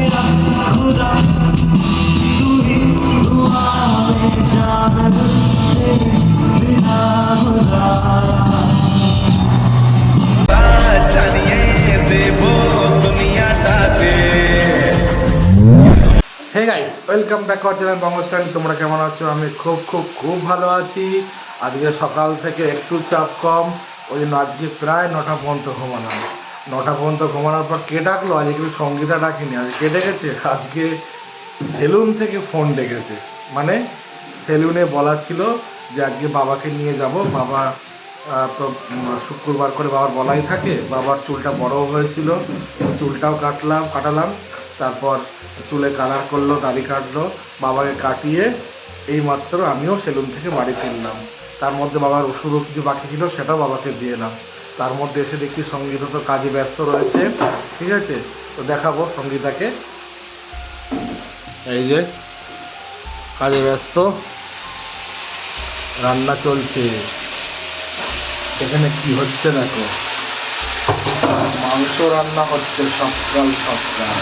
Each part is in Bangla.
खुदा तू ही हुआ में शामिल तेरे बिना गुजारा জানিয়ে দেব দুনিয়াটাতে। Hey guys, welcome back to channel Bongstyle. তোমরা কেমন আছো? আমি খুব খুব খুব ভালো আছি। আজকে সকাল থেকে একটু চাপ কম, ওই জন্য আজকে প্রায় 9টা পর্যন্ত ঘুমালাম। 9টা পর্যন্ত ঘুমানোর পর কে ডাকলো? আজকে কিন্তু সঙ্গীতা ডাকিনি। আজকে কে ডেকেছে? আজকে সেলুন থেকে ফোন ডেকেছে। মানে সেলুনে বলা ছিল যে আজকে বাবাকে নিয়ে যাব। বাবা তো শুক্রবার করে বাবার বলাই থাকে। বাবার চুলটা বড় হয়েছিল, চুলটাও কাটালাম। তারপর চুলে কালার করলো, দাড়ি কাটলো, বাবাকে কাটিয়ে এইমাত্র আমিও সেলুন থেকে বাড়ি ফিরলাম। তার মধ্যে বাবার ওষুধও কিছু বাকি ছিল, সেটাও বাবাকে দিয়ে এলাম। তার মধ্যে এসে দেখছি সঙ্গীতা তো কাজে ব্যস্ত রয়েছে। ঠিক আছে, তো দেখাবো সঙ্গীতাকে। এই যে কাজে ব্যস্ত, রান্না চলছে। এখানে কি হচ্ছে দেখো, মাংস রান্না হচ্ছে সকাল সকাল।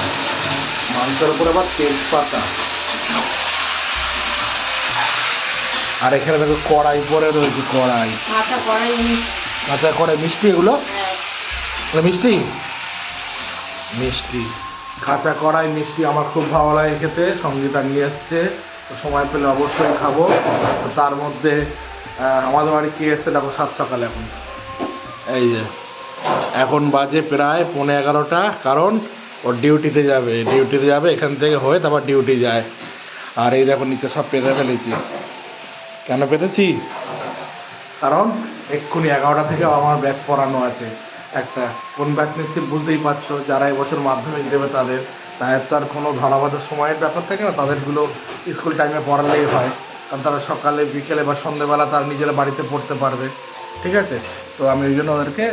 মাংসের উপর আবার তেজপাতা। আর এখানে দেখো কড়াই পরে রয়েছে, কড়াই। আচ্ছা, কড়াই মিষ্টি, এগুলো মিষ্টি মিষ্টি কাঁচা কড়াই মিষ্টি আমার খুব ভালো লাগে খেতে। সঙ্গীতা নিয়ে এসছে, তো সময় পেলে অবশ্যই খাবো। তার মধ্যে আমাদের বাড়ি কে এসছে দেখো সাত সকালে। এই যে এখন বাজে প্রায় 11:15, কারণ ও ডিউটিতে যাবে। এখান থেকে হয়ে তারপর ডিউটি যায়। আর এই দেখো নিচে সব পেতে ফেলেছি। কেন পেতেছি? কারণ এক্ষুনি 11টা থেকে আমার ব্যাচ পড়ানো আছে একটা। কোন ব্যাচ নিশ্চয়ই বুঝতেই পারছো, যারা এবছর মাধ্যমিক দেবে তাদের তো আর কোনো ধরাবাঁধার সময়ের ব্যাপার থাকে না। তাদেরগুলো স্কুল টাইমে পড়ালেই হয়, কারণ তারা সকালে বিকেলে বা সন্ধ্যেবেলা তার নিজেরা বাড়িতে পড়তে পারবে। ঠিক আছে, তো আমি ওই জন্য ওদেরকে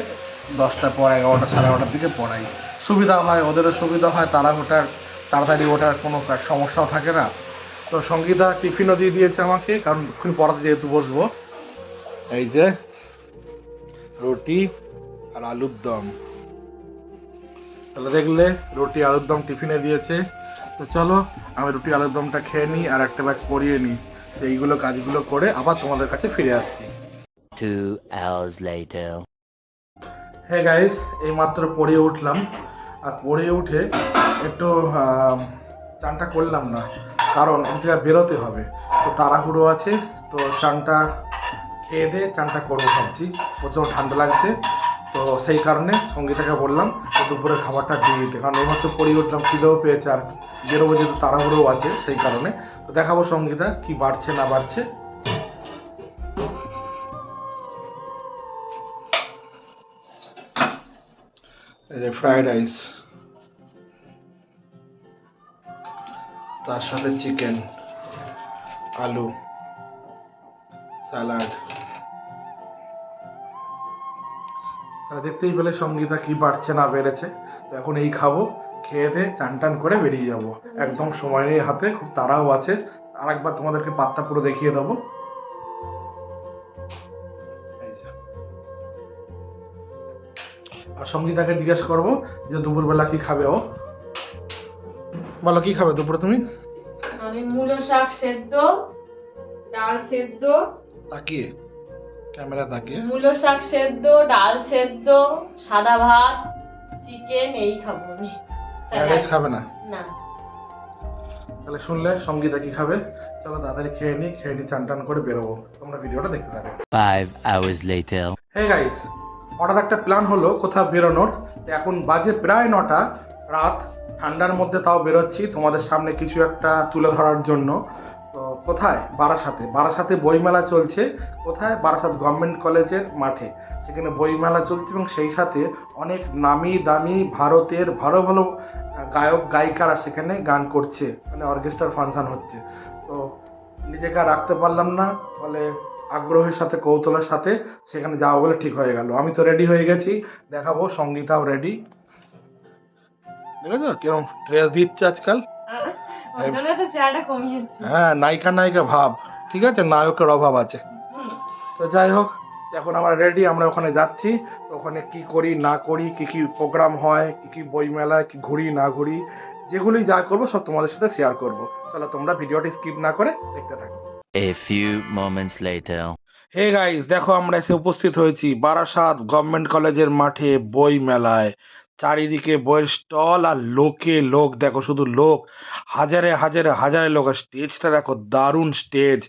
10টার পর 11টা, 11:30 দিকে পড়াই। সুবিধা হয়, ওদেরও সুবিধা হয়, তাড়াতাড়ি ওঠার কোনো সমস্যাও থাকে না। তো সঙ্গীতা টিফিনও দিয়ে দিয়েছে আমাকে, কারণ এখন পড়াতে যেহেতু বসবো। এই যে রুটি আর আলুর দম, তাহলে দেখলে রুটি আলুর দম টিফিনে দিয়েছে। তো চলো আমি রুটি আলুর দমটা খেয়ে নিই আর একটা ব্যাচ পড়িয়ে নিই। তো এইগুলো কাজগুলো করে আবার তোমাদের কাছে ফিরে আসছি। 2 hours later. হে গাইস, এইমাত্র পড়িয়ে উঠলাম। আর পড়িয়ে উঠে একটু চানটা করলাম না, কারণ এক জায়গায় বেরোতে হবে, তো তাড়াহুড়ো আছে। তো চানটা খেয়ে দিয়ে চানটা করবো ভাবছি। প্রচুর ঠান্ডা লাগছে, তো সেই কারণে সঙ্গীতাকে বললাম দুপুরের খাবারটা দিয়ে দিতে, কারণ এইমাত্র পড়িয়ে উঠলাম, খিদেও পেয়েছে আর বেরোবো যেহেতু তাড়াহুড়োও আছে সেই কারণে। তো দেখাবো সঙ্গীতা কি বাড়ছে না বাড়ছে। এই যে ফ্রাইড রাইস, তার সাথে চিকেন, আলু, স্যালাড। দেখতেই পেলে সঙ্গীতা কি বাড়ছে না বেড়েছে। তো এখন এই খাবো, খেয়ে দিয়ে চান টান করে বেরিয়ে যাব। একদম সময় নেই হাতে, খুব তাড়াও আছে। আরেকবার তোমাদেরকে পাত্তা পুরো দেখিয়ে দেবো। আর সঙ্গীতাকে জিজ্ঞেস করবো যে দুপুরবেলা কি খাবে ও। বলো কি খাবে দুপুরে তুমি? আমি মূলো শাক সেদ্ধ, ডাল সেদ্ধ, তাকিয়ে ক্যামেরা তাকিয়ে মূলো শাক সেদ্ধ, ডাল সেদ্ধ, সাদা ভাত, চিকেন, এই খাবো আমি। রাইস খাবে না? না। তাহলে শুনলে সঙ্গীতা কি খাবে। চলো তাড়াতাড়ি খেয়ে নি চান টান করে বেরোবো। তোমরা ভিডিওটা দেখতে থাকো। 5 hours later. হে গাইস, হঠাৎ একটা প্ল্যান হলো কোথাও বেরোনোর। এখন বাজে প্রায় 9টা রাত, ঠান্ডার মধ্যে তাও বেরোচ্ছি তোমাদের সামনে কিছু একটা তুলে ধরার জন্য। তো কোথায়? বারাসাতে বইমেলা চলছে। কোথায়? বারাসাত গভর্নমেন্ট কলেজের মাঠে। সেখানে বইমেলা চলছে এবং সেই সাথে অনেক নামি দামি ভারতের ভালো ভালো গায়ক গায়িকারা সেখানে গান করছে, মানে অর্কেস্ট্রার ফাংশন হচ্ছে। তো নিজেকে আর রাখতে পারলাম না, ফলে আগ্রহের সাথে কৌতূহলের সাথে সেখানে যাবো বলে ঠিক হয়ে গেল। আমি তো রেডি হয়ে গেছি, দেখাবো। সঙ্গীতাও রেডি, দেখেছো কিরকম ড্রেস দিচ্ছে আজকাল। হ্যাঁ, নায়িকা ভাব। ঠিক আছে, নায়কের অভাব আছে। তো যাই হোক, এখন আমরা রেডি, আমরা ওখানে যাচ্ছি। ওখানে কি করি না করি, কি কি প্রোগ্রাম হয়, কি কি বইমেলায় কি ঘুরি না ঘুরি, যেগুলি যা করবো সব তোমাদের সাথে শেয়ার করবো। চলো তোমরা ভিডিওটি স্কিপ না করে দেখতে থাকো। A few moments later. Hey guys, দেখো আমরা এসে উপস্থিত হয়েছি বারাসাত গভর্নমেন্ট কলেজের মাঠে বই মেলায়। চারিদিকে বইয়ের স্টল আর লোকে লোক, দেখো শুধু লোক, হাজারে হাজারে হাজারে লোক। আর স্টেজটা দেখো, দারুণ স্টেজ।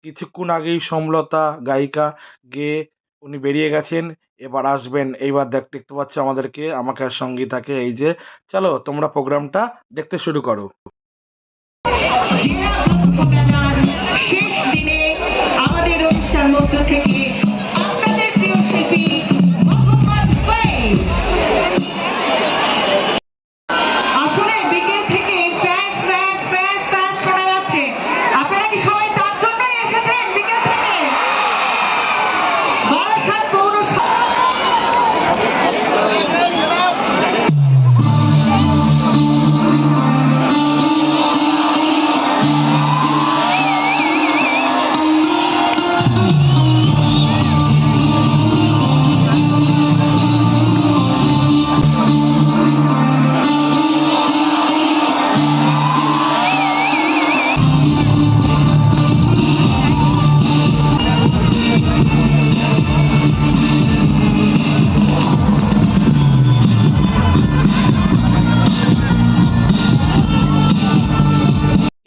কিছুক্ষণ আগেই সমলতা গায়িকা গেয়ে উনি বেরিয়ে গেছেন, এবার আসবেন। এইবার দেখতে পাচ্ছ আমাদেরকে, আমাকে আর সঙ্গীতাকে। এই যে, চলো তোমরা প্রোগ্রামটা দেখতে শুরু করো। জেলা গ্রন্থ মেলার শেষ দিনে আমাদের অনুষ্ঠান মঞ্চ থেকে আপনাদের প্রিয় শিল্পী মোহাম্মদ ফয়েজ। আসলে বিকেল থেকে ফ্যাস ফ্যাস ফ্যাস ফ্যাস শোনা যাচ্ছে। আপনারা কি সবাই তার জন্যই এসেছেন বিকেল থেকে? বারাসাত পৌরসভা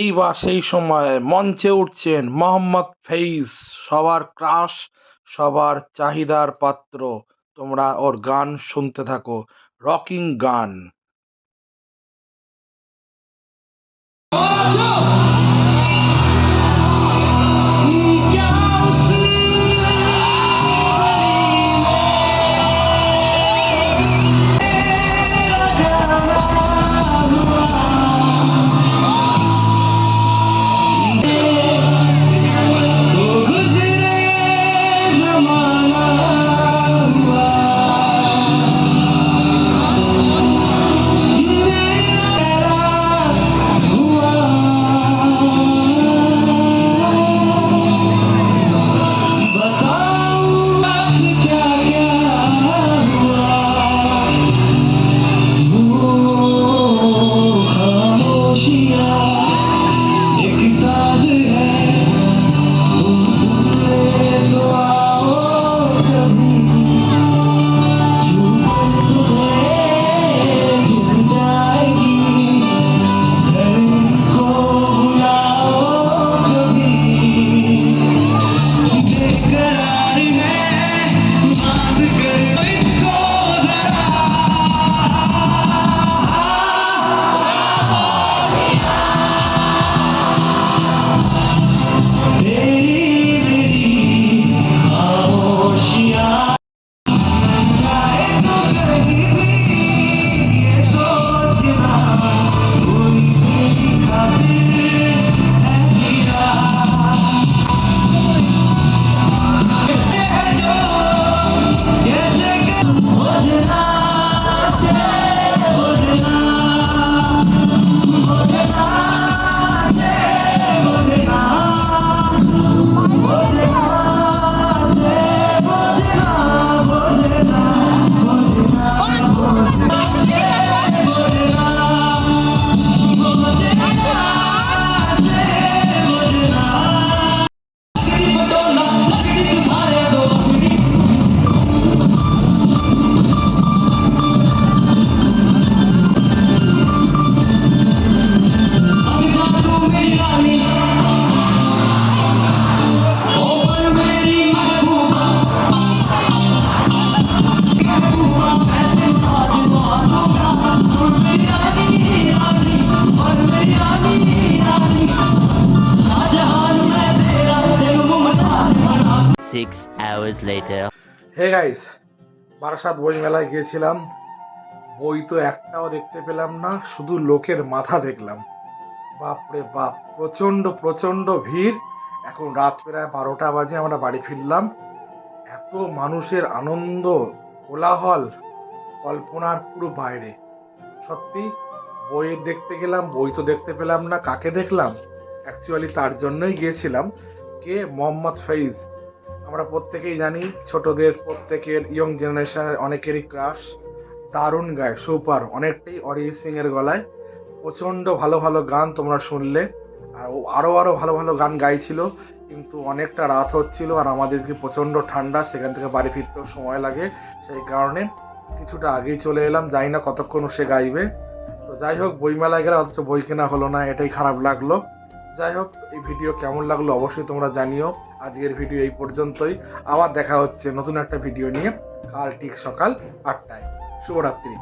এইবার সেই সময় মঞ্চে উঠছেন মোহাম্মদ ফেইজ, সবার ক্রাশ, সবার চাহিদার পাত্র। তোমরা ওর গান শুনতে থাকো, রকিং গান। Hours later. Hey guys, Barasat বই মেলায় গিয়েছিলাম। বই তো একটাও দেখতে পেলাম না, শুধু লোকের মাথা দেখলাম। বাপরে বাপ, প্রচন্ড প্রচন্ড ভিড়। এখন রাত প্রায় 12টা বাজে, আমরা বাড়ি ফিরলাম। এত মানুষের আনন্দ, কোলাহল, কল্পনার পুরো বাইরে। সত্যি বইয়ের দেখতে গেলাম, বই তো দেখতে পেলাম না। কাকে দেখলাম? অ্যাকচুয়ালি তার জন্যই গিয়েছিলাম। কে? মোহাম্মদ ফেইজ। আমরা প্রত্যেকেই জানি, ছোটদের প্রত্যেকের, ইয়ং জেনারেশনের অনেকেরই ক্রাশ। দারুণ গায়, সুপার, অনেকটাই অরিজিৎ সিং এর গলায়। প্রচণ্ড ভালো ভালো গান তোমরা শুনলে, আর ও আরও ভালো ভালো গান গাইছিল, কিন্তু অনেকটা রাত হচ্ছিল আর আমাদেরকে প্রচণ্ড ঠান্ডা, সেখান থেকে বাড়ি ফিরতেও সময় লাগে, সেই কারণে কিছুটা আগেই চলে এলাম। জানি না কতক্ষণ সে গাইবে। তো যাই হোক, বইমেলায় গেলে অথচ বই কেনা হলো না, এটাই খারাপ লাগলো। যাই হোক, এই ভিডিও কেমন লাগলো অবশ্যই তোমরা জানিও। আজকের ভিডিও এই পর্যন্তই, আবার দেখা হচ্ছে নতুন একটা ভিডিও নিয়ে কাল ঠিক সকাল 8টায়। শুভরাত্রি।